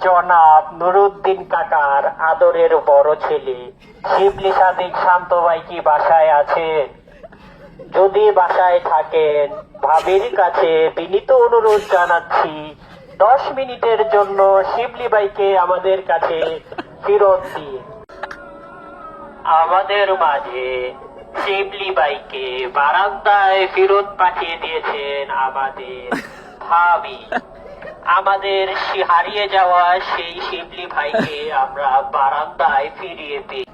জনাব নুরুদ্দিন কাকার আদরের বড় ছেলে শিবলি সাদিক শান্ত ভাই কি বাসায় আছেন? যদি বাসায় থাকেন, ভাবির কাছে বিনীত অনুরোধ জানাচ্ছি 10 মিনিটের জন্য শিবলি ভাইকে আমাদের কাছে ফেরত দিন। আমাদের মাঝে শিবলি ভাইকে বারান্দায় ফেরত পাঠিয়ে দিয়েছেন আমাদের ভাবি। আমাদের হারিয়ে যাওয়া সেই শিবলি ভাইকে আমরা বারান্দায় ফিরিয়ে পেয়ে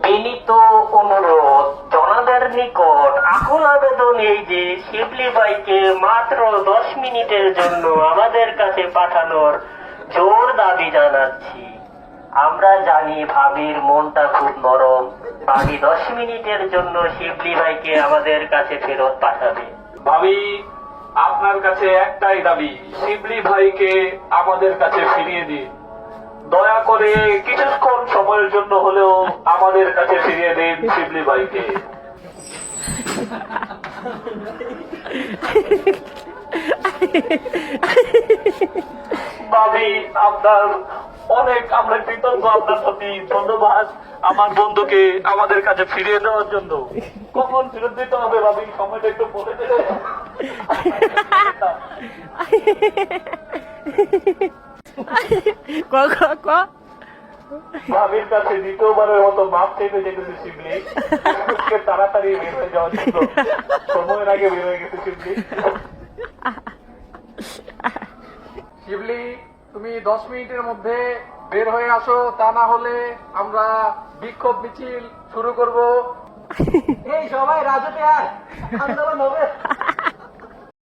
বিনীত অনুরোধ জনতার নিকট আকুল আবেদন এই যে শিবলি ভাইকে মাত্র 10 মিনিটের জন্য আমাদের কাছে পাঠানোর জোর দাবি জানাচ্ছি। আমরা জানি ভাবির মনটা খুব নরম, ভাবি 10 মিনিটের জন্য শিবলি ভাইকে আমাদের কাছে ফেরত পাঠাবে। ভাবি, আপনার কাছে একটাই দাবি, শিবলি ভাইকে আমাদের কাছে ফিরিয়ে দিন। দয়া করে কিছুক্ষণ সময়ের জন্য হলেও আমাদের কাছে ফিরিয়ে দিন শিবলি ভাইকে। ভাবি, আমরা কৃতজ্ঞ আপনার প্রতি। ধন্যবাদ আমার বন্ধুকে আমাদের কাছে ফিরিয়ে দেওয়ার জন্য। কখন ফেরত দিতে হবে ভাবি, সময়টা একটু বলে দেবে? ভাবির কাছে দ্বিতীয়বারের মতো মাপ চেপে যেতেছে শিবলি। তাড়াতাড়ি বের হয়ে যাওয়ার জন্য, সময়ের আগে বের হয়ে গেছে শিবলি। শিবলি, তুমি 10 মিনিটের মধ্যে বের হয়ে আসো, তা না হলে আমরা বিক্ষোভ মিছিল শুরু করব। এই সবাই রাজুতে আয়, আন্দোলন হবে।